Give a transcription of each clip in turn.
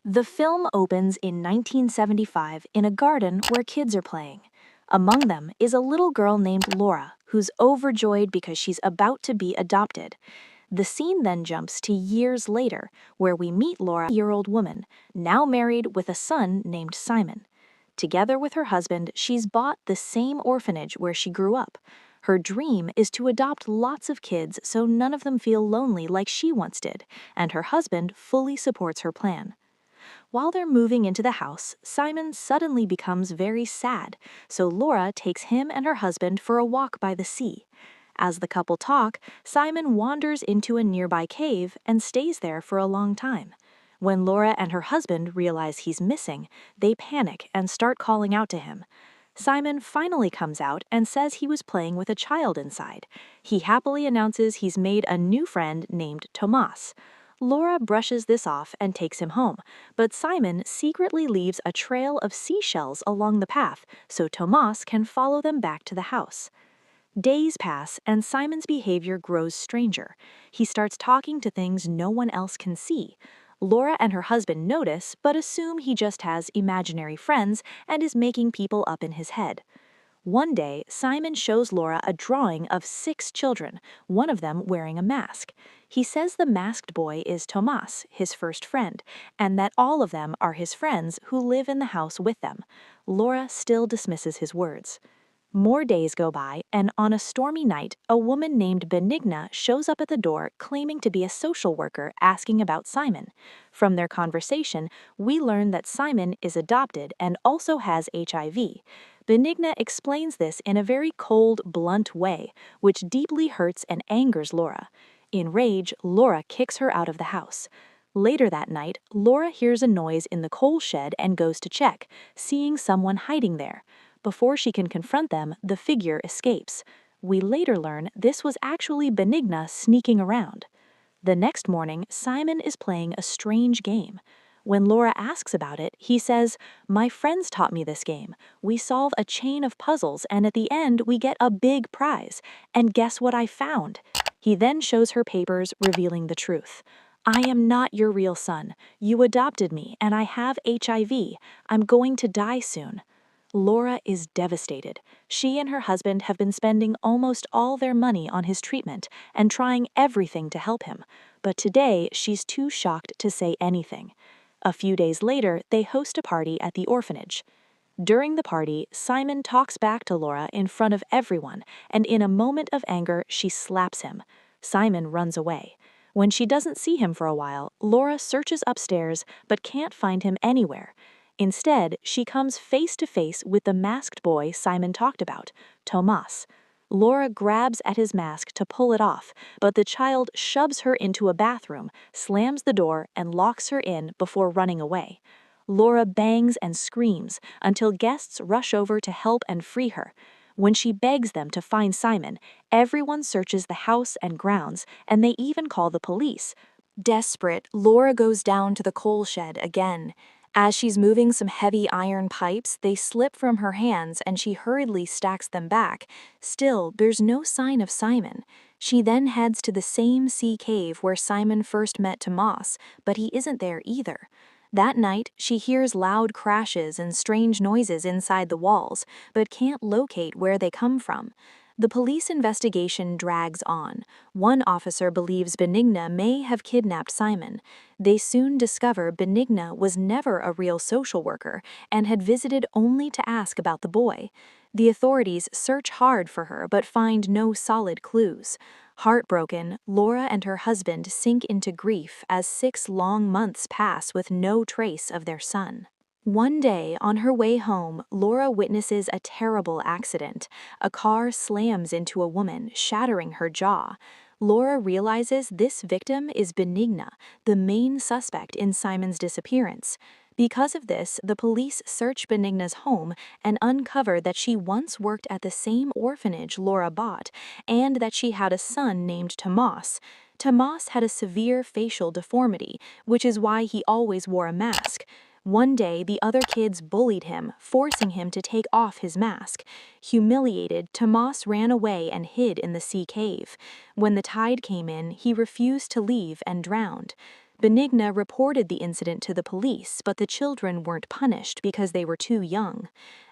The film opens in 1975 in a garden where kids are playing. Among them is a little girl named Laura, who's overjoyed because she's about to be adopted. The scene then jumps to years later, where we meet Laura, a year-old woman, now married with a son named Simon. Together with her husband, she's bought the same orphanage where she grew up. Her dream is to adopt lots of kids so none of them feel lonely like she once did, and her husband fully supports her plan. While they're moving into the house, Simon suddenly becomes very sad, so Laura takes him and her husband for a walk by the sea. As the couple talk, Simon wanders into a nearby cave and stays there for a long time. When Laura and her husband realize he's missing, they panic and start calling out to him. Simon finally comes out and says he was playing with a child inside. He happily announces he's made a new friend named Tomas. Laura brushes this off and takes him home, but Simon secretly leaves a trail of seashells along the path so Tomas can follow them back to the house. Days pass and Simon's behavior grows stranger. He starts talking to things no one else can see. Laura and her husband notice but assume he just has imaginary friends and is making people up in his head. One day, Simon shows Laura a drawing of 6 children, one of them wearing a mask. He says the masked boy is Tomas, his first friend, and that all of them are his friends who live in the house with them. Laura still dismisses his words. More days go by, and on a stormy night, a woman named Benigna shows up at the door claiming to be a social worker asking about Simon. From their conversation, we learn that Simon is adopted and also has HIV. Benigna explains this in a very cold, blunt way, which deeply hurts and angers Laura. In rage, Laura kicks her out of the house. Later that night, Laura hears a noise in the coal shed and goes to check, seeing someone hiding there. Before she can confront them, the figure escapes. We later learn this was actually Benigna sneaking around. The next morning, Simon is playing a strange game. When Laura asks about it, he says, "My friends taught me this game. We solve a chain of puzzles and at the end we get a big prize. And guess what I found?" He then shows her papers revealing the truth. "I am not your real son. You adopted me and I have HIV. I'm going to die soon." Laura is devastated. She and her husband have been spending almost all their money on his treatment and trying everything to help him, but today she's too shocked to say anything. A few days later, they host a party at the orphanage. During the party, Simon talks back to Laura in front of everyone, and in a moment of anger, she slaps him. Simon runs away. When she doesn't see him for a while, Laura searches upstairs but can't find him anywhere. Instead, she comes face to face with the masked boy Simon talked about, Tomas. Laura grabs at his mask to pull it off, but the child shoves her into a bathroom, slams the door, and locks her in before running away. Laura bangs and screams until guests rush over to help and free her. When she begs them to find Simon, everyone searches the house and grounds, and they even call the police. Desperate, Laura goes down to the coal shed again. As she's moving some heavy iron pipes, they slip from her hands and she hurriedly stacks them back. Still, there's no sign of Simon. She then heads to the same sea cave where Simon first met Tomas, but he isn't there either. That night, she hears loud crashes and strange noises inside the walls, but can't locate where they come from. The police investigation drags on. One officer believes Benigna may have kidnapped Simon. They soon discover Benigna was never a real social worker and had visited only to ask about the boy. The authorities search hard for her but find no solid clues. Heartbroken, Laura and her husband sink into grief as 6 long months pass with no trace of their son. One day, on her way home, Laura witnesses a terrible accident. A car slams into a woman, shattering her jaw. Laura realizes this victim is Benigna, the main suspect in Simon's disappearance. Because of this, the police search Benigna's home and uncover that she once worked at the same orphanage Laura bought, and that she had a son named Tomas. Tomas had a severe facial deformity, which is why he always wore a mask. One day, the other kids bullied him, forcing him to take off his mask. Humiliated, Tomas ran away and hid in the sea cave. When the tide came in, he refused to leave and drowned. Benigna reported the incident to the police, but the children weren't punished because they were too young.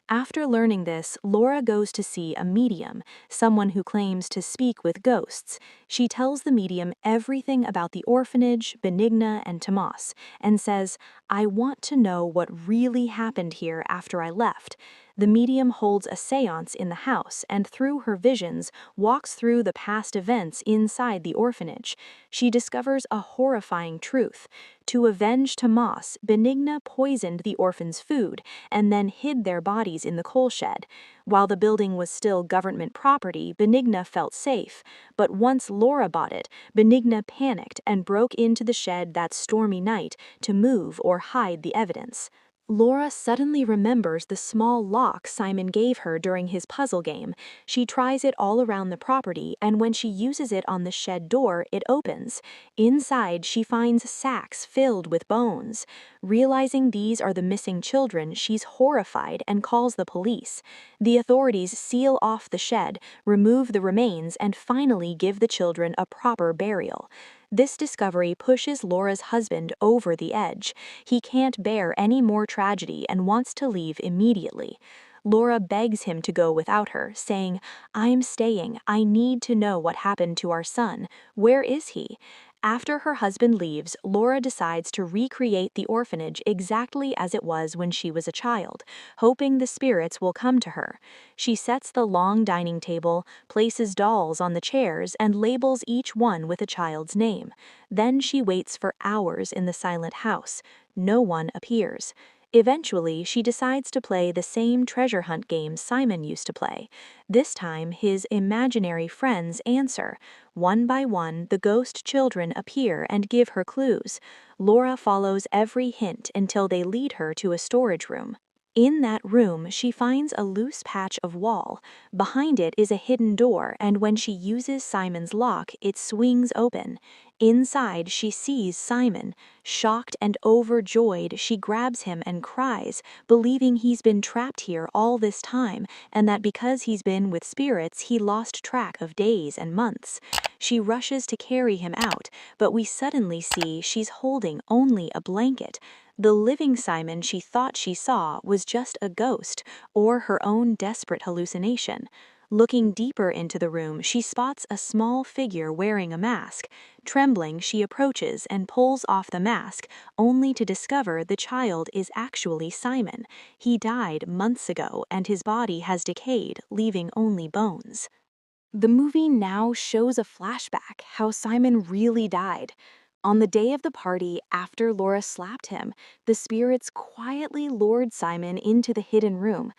After learning this, Laura goes to see a medium, someone who claims to speak with ghosts. She tells the medium everything about the orphanage, Benigna, and Tomas, and says, "I want to know what really happened here after I left." The medium holds a seance in the house and, through her visions, walks through the past events inside the orphanage. She discovers a horrifying truth. To avenge Tomas, Benigna poisoned the orphans' food and then hid their bodies in the coal shed. While the building was still government property, Benigna felt safe. But once Laura bought it, Benigna panicked and broke into the shed that stormy night to move or hide the evidence. Laura suddenly remembers the small lock Simon gave her during his puzzle game. She tries it all around the property, and when she uses it on the shed door, it opens. Inside, she finds sacks filled with bones. Realizing these are the missing children, she's horrified and calls the police. The authorities seal off the shed, remove the remains, and finally give the children a proper burial. This discovery pushes Laura's husband over the edge. He can't bear any more tragedy and wants to leave immediately. Laura begs him to go without her, saying, "I'm staying. I need to know what happened to our son. Where is he?" After her husband leaves, Laura decides to recreate the orphanage exactly as it was when she was a child, hoping the spirits will come to her. She sets the long dining table, places dolls on the chairs, and labels each one with a child's name. Then she waits for hours in the silent house. No one appears. Eventually, she decides to play the same treasure hunt game Simon used to play. This time, his imaginary friends answer. One by one, the ghost children appear and give her clues. Laura follows every hint until they lead her to a storage room. In that room, she finds a loose patch of wall. Behind it is a hidden door, and when she uses Simon's lock, it swings open. Inside, she sees Simon. Shocked and overjoyed, she grabs him and cries, believing he's been trapped here all this time, and that because he's been with spirits, he lost track of days and months. She rushes to carry him out, but we suddenly see she's holding only a blanket. The living Simon she thought she saw was just a ghost, or her own desperate hallucination. Looking deeper into the room, she spots a small figure wearing a mask. Trembling, she approaches and pulls off the mask, only to discover the child is actually Simon. He died months ago, and his body has decayed, leaving only bones. The movie now shows a flashback how Simon really died. On the day of the party after Laura slapped him, the spirits quietly lured Simon into the hidden room.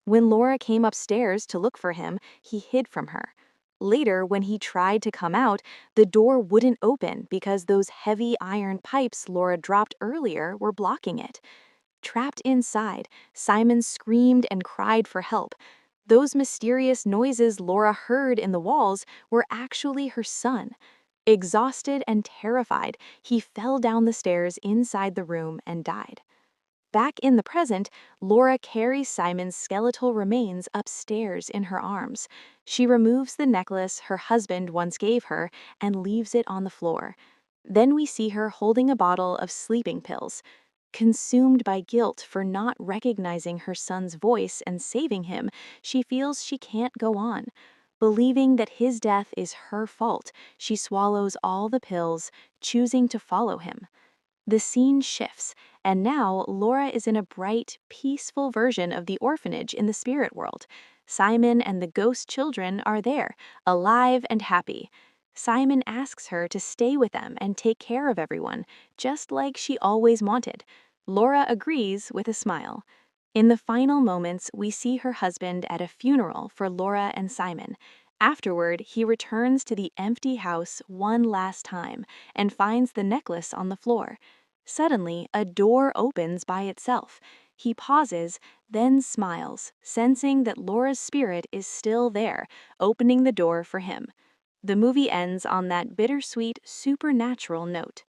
When Laura came upstairs to look for him, he hid from her. Later, when he tried to come out, the door wouldn't open because those heavy iron pipes Laura dropped earlier were blocking it. Trapped inside, Simon screamed and cried for help. Those mysterious noises Laura heard in the walls were actually her son. Exhausted and terrified, he fell down the stairs inside the room and died. Back in the present, Laura carries Simon's skeletal remains upstairs in her arms. She removes the necklace her husband once gave her and leaves it on the floor. Then we see her holding a bottle of sleeping pills. Consumed by guilt for not recognizing her son's voice and saving him, she feels she can't go on. Believing that his death is her fault, she swallows all the pills, choosing to follow him. The scene shifts, and now Laura is in a bright, peaceful version of the orphanage in the spirit world. Simon and the ghost children are there, alive and happy. Simon asks her to stay with them and take care of everyone, just like she always wanted. Laura agrees with a smile. In the final moments, we see her husband at a funeral for Laura and Simon. Afterward, he returns to the empty house one last time and finds the necklace on the floor. Suddenly, a door opens by itself. He pauses, then smiles, sensing that Laura's spirit is still there, opening the door for him. The movie ends on that bittersweet, supernatural note.